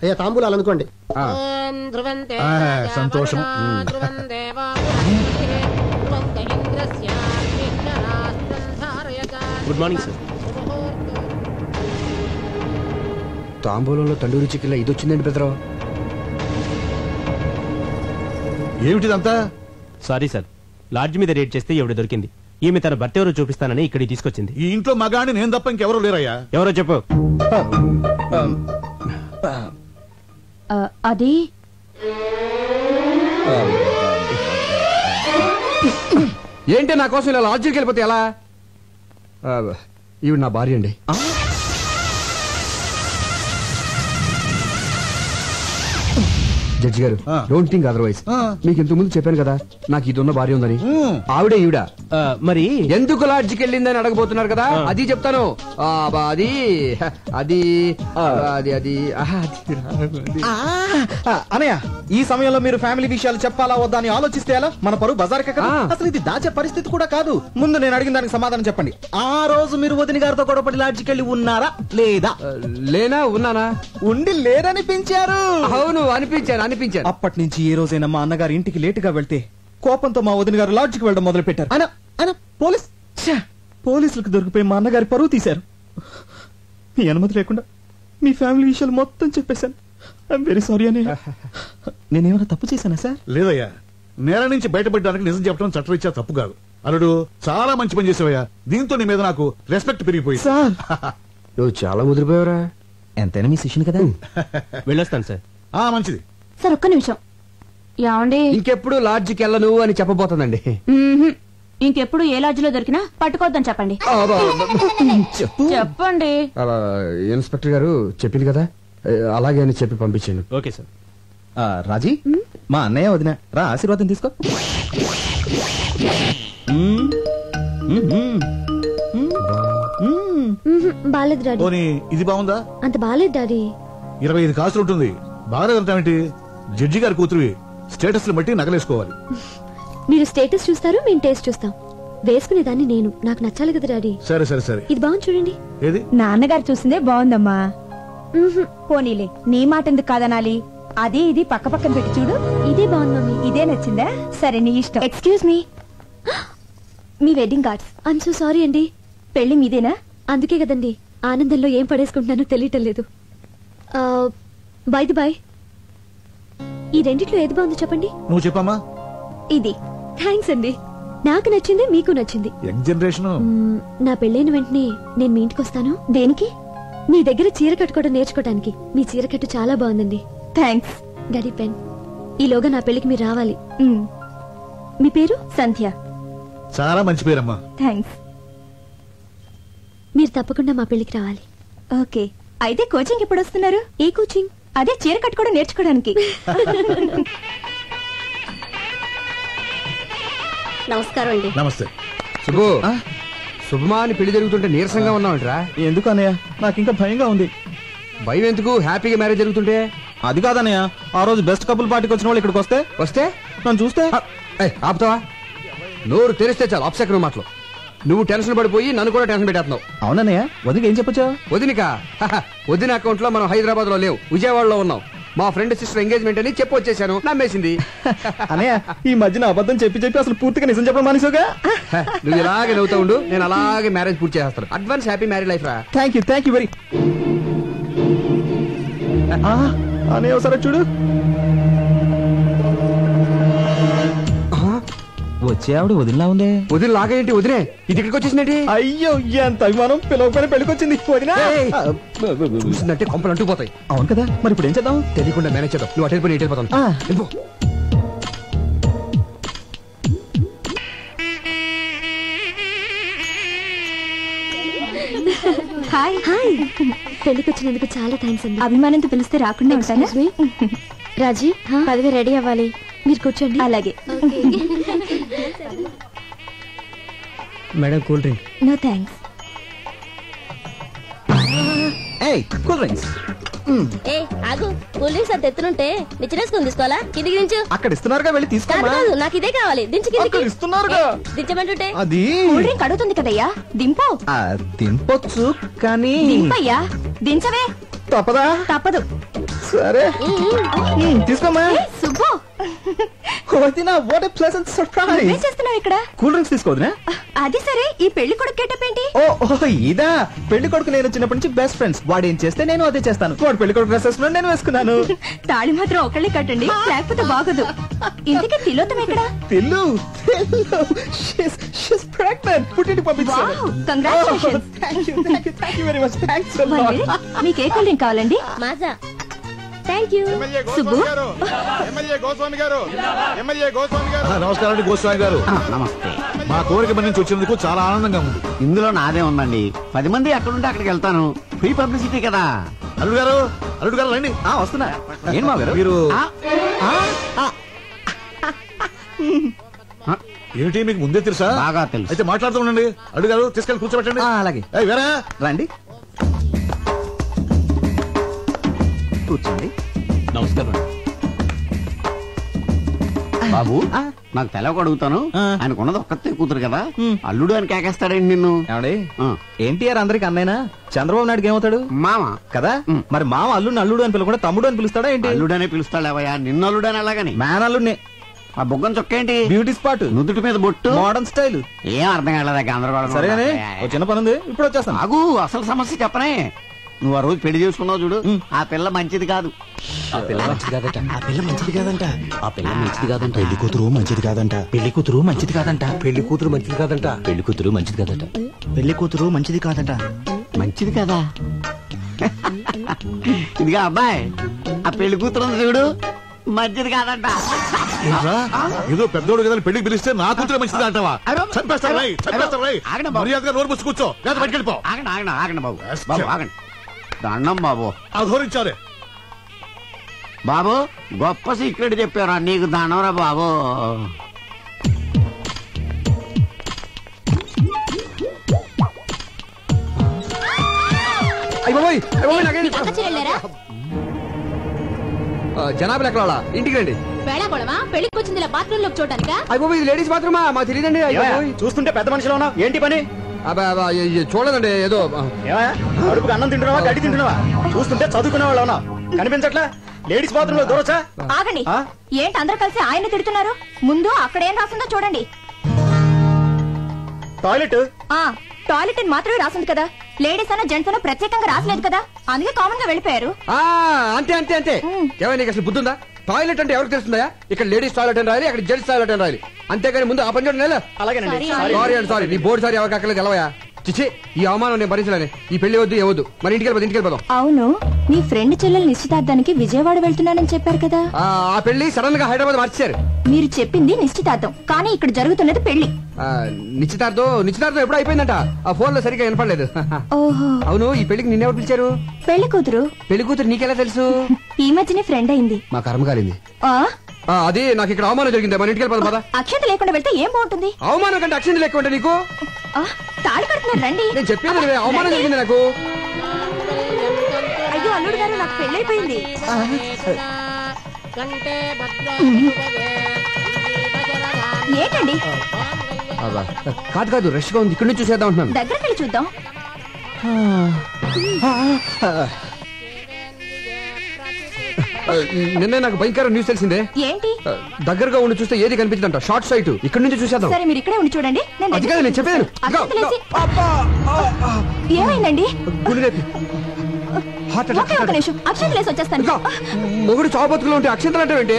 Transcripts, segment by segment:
అయ్యా తాంబూలాలు అనుకోండి. సంతోషం. Good morning sir. తాంబూలంలో తండూరి చికెన్లో ఇది వచ్చిందండి పెద్దరావు. ఏమిటిదంతా? సారీ సార్, లాడ్జ్ మీద రేట్ చేస్తే ఎవడు దొరికింది. ఈమె తన భర్త ఎవరో చూపిస్తానని ఇక్కడికి తీసుకొచ్చింది. ఈ ఇంట్లో మగాని నేను తప్ప ఇంకెవరూ లేరయ్యా. ఎవరో చెప్పు. అది ఏంటి నా కోసం ఇలా లాడ్జికి వెళ్ళిపోతే ఎలా? ఇవి నా భార్య అండి. జడ్జి గారు, డోంట్ థింక్ అదర్వైజ్. మీకు ఇంతకు ముందు చెప్పాను కదా నాకు ఇది ఉన్న భార్య ఉందని. ఆవిడే ఈవిడ. మరి ఎందుకు లాడ్జికి వెళ్ళిందని అడగబోతున్నారు కదా, అది చెప్తాను. అది అది అది అది అనయ్య, ఈ సమయంలో మీరు ఫ్యామిలీ విషయాలు చెప్పాలా వద్దా అని ఆలోచిస్తే ఎలా? మన పరువు బజార్ కదా. అసలు ఇది దాచే పరిస్థితి కూడా కాదు. ముందు నేను అడిగిన దానికి సమాధానం చెప్పండి. ఆ రోజు మీరు వదిన గారితో గొడవపడి లాడ్జికి వెళ్ళి ఉన్నారా లేదా? లేనా ఉన్నానా? ఉండి లేరనిపించారు. అవును, అనిపించాను. అప్పటి నుంచి ఏ రోజైనా మా అన్నగారి ఇంటికి లేటుగా వెళ్తే కోపంతో మా వదిన గారు లాడ్జికి వెళ్ళడం మొదలు పెట్టారు. పోలీసులకు దొరికిపోయి మా అన్నగారి పరువు తీశారు. మీ అనుమతి లేకుండా మీ ఫ్యామిలీ విషయాలు మొత్తం చెప్పేశాను. ఐఎమ్ వెరీ సారీ అని. నేనేమైనా తప్పు చేశానా సార్? లేదయ్యా, నేల నుంచి బయటపడడానికి నిజం చెప్పడం చట్టరీత్యా తప్పు కాదు. అల్లుడు, చాలా మంచి పని చేసావయ్యా. దీంతో నీ మీద నాకు రెస్పెక్ట్ పెరిగిపోయింది. సార్, నువ్వు చాలా ముదిరిపోయావురా. ఎంతైనా మీ శిష్యుని కదా. వెళ్ళొస్తాను సార్. మంచిది సార్, ఒక్క నిమిషం. ఏమండి, ఇంకెప్పుడు లాడ్జికి వెళ్ళను అని చెప్పబోతుందండి. ఇంకెప్పుడు ఏ లాడ్జిలో దొరికినా పట్టుకోవద్దని చెప్పండి. చెప్పండి. ఇన్స్పెక్టర్ గారు చెప్పింది కదా, అలాగే అని చెప్పి పంపించాను. Okay sir. రాజీ, మా అన్నయ్య వదిన రా, ఆశీర్వాదం తీసుకో. బాలేదు డాడీ. పోనీ ఇది బాగుందా? అంత బాలేదు డాడీ. 25 కాసులు ఉంటుంది. బాగాలేదంటావేంటి? జడ్జి గారి కూతురువి, స్టేటస్ బట్టి నగలేసుకోవాలి. మీరు స్టేటస్ చూస్తారు, మేము టేస్ట్ చూస్తాం. వేసుకునేదాన్ని నేను, నాకు నచ్చాలి కదా డాడీ. సరే సరే సరే, ఇది బాగుంది చూడండి. ఏది? నాన్నగారు చూసిందే బాగుందమ్మా. పోనీలే, నీ మాట ఎందుకు కాదనాలి? అది ఇది పక్క పక్కన పెట్టి చూడు. ఇదే బాగుంది మమ్మీ. ఇదే నచ్చిందా? సరే, నీ ఇష్టం. Excuse me, me wedding cards. I'm so sorry అండి. పెళ్లి మీదేనా? అందుకే కదండి ఆనందంలో ఏం పడేసుకుంటున్నానో తెలియటం లేదు. బై ది బై, ఈ రెండిట్లో ఏది బాగుందో చెప్పండి. నువ్వు చెప్పమ్మా. ఇది. థ్యాంక్స్ అండి, నాకు నచ్చింది, మీకు నచ్చింది. Young generation. నా పెళ్ళైన వెంటనే నేను మీ ఇంటికి వస్తాను. దేనికి? మీ దగ్గర చీర కట్టుకోవడం నేర్చుకోవడానికి. మీ చీర కట్టు చాలా బాగుందండి. థ్యాంక్స్. Daddy pen. ఈలోగా నా పెళ్లికి మీరు రావాలి. మీ పేరు? సంధ్య. చాలా మంచి పేరమ్మా. థ్యాంక్స్. మీరు తప్పకుండా మా పెళ్లికి రావాలి. ఓకే. అయితే కోచింగ్ ఎప్పుడు వస్తున్నారు? ఏ కోచింగ్? అదే చీర కట్టుకోవడం నేర్చుకోవడానికి. నమస్కారం అండి. నమస్తే. శుభు, శుభమా అని పెళ్లి జరుగుతుంటే నీరసంగా ఉన్నావంటరా? ఎందుకు అన్నయ్య, నాకు ఇంకా భయంగా ఉంది. భయం ఎందుకు? హ్యాపీగా మ్యారేజ్ జరుగుతుంటే. అది కాదన్నయ్య, ఆ రోజు బెస్ట్ కపుల్ పార్టీకి వచ్చిన వాళ్ళు ఇక్కడికి వస్తే నన్ను చూస్తే ఆపుతావా? నోరు తెరిస్తే చాలు అప్సెకరం మాటలు. నువ్వు టెన్షన్ పడిపోయి నన్ను కూడా టెన్షన్ పెట్టేస్తున్నావు. అవునన్నయ్య, వదిన ఏం చెప్పొచ్చా? వదినిక వదిన అకౌంట్ లో మనం హైదరాబాద్ లో లేవు, విజయవాడలో ఉన్నాం. మా ఫ్రెండ్ సిస్టర్ ఎంగేజ్మెంట్ అని చెప్పి వచ్చేసాను. నమ్మేసింది. అన్నయ్య, ఈ మధ్యన అబద్ధం చెప్పి అసలు పూర్తిగా నిజం చెప్పడం మానేసావుగా. నువ్వు ఇలాగే నవ్వుతా ఉండు, నేను అలాగే మ్యారేజ్ పూర్తి చేస్తాను. అడ్వాన్స్ హ్యాపీ మ్యారేజ్ లైఫ్ రా. Thank you very. అన్నయ్య ఒకసారి చూడు. వచ్చే ఆవిడ వదిలిలా ఉంది. వదిలి లాగేంటి? వదిలే ఇది ఇక్కడికి వచ్చేసిందేంటి? అయ్యో, ఎంత అభిమానం. పిలవకపోయినా పెళ్ళికొచ్చింది వదినా. చూసిందంటే కొంపలు అంటుకుపోతాయి. అవును కదా, మరి ఇప్పుడు ఏం చేద్దాం? తెలియకుండా మేనేజ్ చేద్దాం. నువ్వు అటెండ్ పోయి ఇటు వెళ్ళిపోతాను. Hi hi. పెళ్లికి వచ్చినందుకు చాలా థ్యాంక్స్ అండి. అభిమానంతో పిలిస్తే రాకుండా ఉంటానా? రాజీ, పదవి రెడీ అవ్వాలి. మీరు కూర్చోండి. అలాగే. Madam, cool drink. No thanks. Cool drinks. ఆగు, కూల్ డ్రింక్స్ అంత ఎత్తునుంటే నిచ్చినేసుకుని తీసుకోవాలా? కిందికి దించు. అక్కడ ఇస్తున్నారుగా, వెళ్ళి తీసుకోమా. నాకు ఇదే కావాలి. దించు కిందికి. ఇస్తున్నారుగా, దించమంటుంటే. అది కూల్ డ్రింక్ అడుగుతుంది కదయ్యా, దింపు. దింపొచ్చు కానీ. దింపయ్యా, దించవే. తప్పదా? తప్పదు. సరే తీసుకోమ్మా. సుబ్బు వదినా వాట్ ఎ ప్లెజెంట్ ఏం సర్ప్రైజ్. చేస్తున్నావు ఇక్కడ? కూల్ డ్రింక్స్ తీసుకోవద్దునా? అది సరే, ఈ పెళ్లి కొడుకు గెటప్ ఏంటి? ఓ ఇదా, పెళ్లి కొడుకు నేను చిన్నప్పటి నుంచి బెస్ట్ ఫ్రెండ్స్. వాడు ఏం చేస్తే నేను అదే చేస్తాను. వాడు పెళ్లి కొడుకు డ్రెస్ వేసుకున్నాడు, నేను వేసుకున్నాను. తాళి మాత్రం ఒకళ్ళే కట్టండి, లేకపోతే బాగోదు. ఇంతకీ తిలోతం ఎక్కడ? Tillu she's pregnant. పుట్టింటికి పంపించాను. Wow, congratulations. Thank you very much. Thanks a one lot. Minute, మీకు ఏ కూల్ డ్రింక్ కావాలండి? మాజా. Thank you. సుబ్బు నమస్కారం అండి గోస్వామి గారు. నమస్తే. మా కోరిక నుంచి వచ్చినందుకు చాలా ఆనందంగా ఉంది. ఇందులో నాదే ఉందండి. 10 మంది ఎక్కడుంటే అక్కడికి వెళ్తాను. ఫ్రీ పబ్లిసిటీ కదా. అల్లుడు గారు రండి. వస్తున్నా. ఏం మా గారు మీరు ఆ, ఏమిటి మీకు ముందే తెలుసా? బాగా తెలుసు. అయితే మాట్లాడుతూ ఉండండి. అల్లుడు గారు తీసుకెళ్ళి కూర్చోబెట్టండి. అలాగే ఏయ్, వేరే రండి కూర్చోండి. నమస్కారం. బాబు నాకు తెలవక అడుగుతాను. ఆయనకున్నది ఒక్కతే కూతురు కదా, అల్లుడు అని కేకేస్తాడండి నిన్ను. ఏమండి, ఆ. ఎన్టీఆర్ అందరికి అన్నైనా, చంద్రబాబు నాయుడుకి ఏమవుతాడు? మామ కదా. మరి మామ అల్లుడిని అల్లుడు అని పిలవకుండా తమ్ముడు అని పిలుస్తాడా ఏంటి? అల్లుడనే పిలుస్తాడేవయ్యా, నిన్ను అల్లుడని అలాగని. మ్యాన్ అల్లుడిని. ఆ బొగ్గం చొక్కేంటి? బ్యూటీ స్పాట్, నుదుటి మీద బొట్టు, మోడర్న్ స్టైల్. ఏం అర్థం కాలేదా? గందరగోళం. సరేగానే, ఓ చిన్న పని ఉంది, ఇప్పుడు వచ్చేస్తాను. ఆగు, అసలు సమస్య చెప్పనే. నువ్వు ఆ రోజు పెళ్లి చేసుకున్నావు చూడు, ఆ పిల్ల మంచిది కాదు. ఆ పిల్ల మంచిది కాదట. ఆ పిల్ల మంచిది కాదంట. ఆ పిల్ల మంచిది కాదంట. పెళ్లి కూతురు మంచిది కాదంట. పెళ్లి కూతురు మంచిది కాదంట. పెళ్లి కూతురు మంచిది కాదంట. పెళ్లి కూతురు మంచిది కాదట. పెళ్లి కూతురు మంచిది కాదంట. మంచిది కదా. ఇదిగా అబ్బాయి, ఆ పెళ్లి కూతురు ఉంది చూడు, మంచిది కాదంట. ఏంట్రా? ఏదో పెద్దోడు కదా పెళ్లికి పిలిస్తే నా కూతురు మంచిది అంటావా? చంపేస్తారు రై, చంపేస్తారు రై. మర్యాదగా నోరు పుచ్చి కూర్చో, లేదా బయటకెళ్ళిపో. ఆగండి బాబు. బాబు ఆగండి. దండం బాబు. అధోరించారే. బాబు గొప్ప సీక్రెట్ చెప్పారా? నీకు దండంరా బాబు. జనాభా ఎక్కడ ఇంటికి రండి. వేళాకోళమా? పెళ్లికి వచ్చింది బాత్రూమ్ లోకి చూడటానికా? అయిపోయి ఇది లేడీస్ బాత్రూమా? మాకు తెలియదండి. చూస్తుంటే పెద్ద మనిషిలో ఉన్నావు, ఏంటి పని? చూడదండి, ఏదో అడుపుకి అన్నం తింటున్నావా, గడ్డి తింటున్నావా? చూస్తుంటే చదువుకునే వాళ్ళు ఉన్నావు, కనిపించట్లా? లేడీస్ బాత్రూమ్ లో దూరొచ్చా? ఆగండి, ఏంటి అందరూ కలిసి ఆయన తిడుతున్నారు? ముందు అక్కడ ఏం రాసిందో చూడండి. టాయిలెట్. టాయిలెట్ అని మాత్రమే రాసింది కదా, లేడీస్ అన్న జెంట్స్ అన్న ప్రత్యేకంగా రాసలేదు కదా, అందుకే కామన్ గా వెళ్ళిపోయారు. అంతే అంతే అంతే. ఏమైనా నీకు అసలు బుద్ధుందా? టాయిలెట్ అంటే ఎవరికి తెలుస్తుందా? ఇక్కడ లేడీస్ టాయిలెట్ అని రాయాలి, అక్కడ జెంట్స్ టాయిలెట్ అని రాయాలి. అంతేగాని ముందు ఆ పని చూడండి. అలాగేనండి. సారీ అండి, సారీ. నీ బోర్డు సారీ ఎవరికి అక్కర్లేదు, తెలవయా? చిచ్చి, ఈ అవమానం నేను భరించలేను. ఈ పెళ్లి వద్దు, ఏవద్దు. మరి ఇంటికి వెళ్ళిపోదాం. అవును, నీ ఫ్రెండ్ చెల్లెలు నిశ్చితార్థానికి విజయవాడ వెళ్తున్నానని చెప్పారు కదా. ఆ పెళ్లి సడన్ గా హైదరాబాద్ మార్చారు. మీరు చెప్పింది నిశ్చితార్థం, కానీ ఇక్కడ జరుగుతున్నది పెళ్లి. నిశ్చితార్థం ఎప్పుడు అయిపోయిందంట. ఆ ఫోన్ లో సరిగ్గా వినపడలేదు. ఓహో, అవును, ఈ పెళ్లికి నిన్నెవరు పిలిచారు? పెళ్లి కూతురు. పెళ్లి కూతురు నీకెలా తెలుసు? ఈ మధ్యనే ఫ్రెండ్ అయింది. మా కర్మ కాలింది. అది నాకు ఇక్కడ అవమానం జరిగింది. మన ఇంటికి వెళ్ళిపోదాం పద. అక్షత లేకుండా వెళ్తే ఏం బాగుంటుంది? అవమానం కంటే అక్షింత లేకుండా ఉంటే నీకు తాళి కడుతున్నారు, రండి. నేను చెప్పేది అవమానం జరిగింది నాకు. అయ్యో అల్లుడు గారు, నాకు పెళ్ళైపోయింది. ఏంటండి? కాదు, రష్ గా ఉంది. ఇక్కడ నుంచి చూసేద్దాం అంటున్నాను. దగ్గరికి వెళ్ళి చూద్దాం. నిన్నే నాకు భయంకర న్యూస్ తెలిసిందే. ఏంటి? దగ్గరగా ఉండి చూస్తే ఏది కనిపించదంట. Short site. ఇక్కడ నుంచి చూసేద్దాం. సరే, మీరు ఇక్కడే ఉండి చూడండి. నేను చెప్పాను. ఏమైందండి? ఒక నిమిషం, అక్షంతలేసి వచ్చేస్తాను. మొగుడు చావు బతుకులో ఉంటే అక్షంతలు అంటే ఏంటి?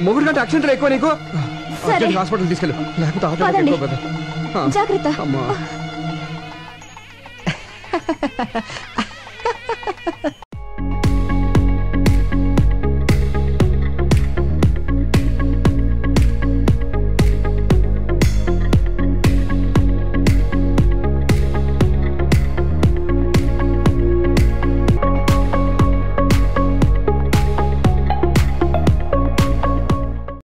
మొగుడు కంటే అక్షంతలు ఎక్కువ నీకు. హాస్పిటల్ తీసుకెళ్ళు, లేకపోతే జాగ్రత్త.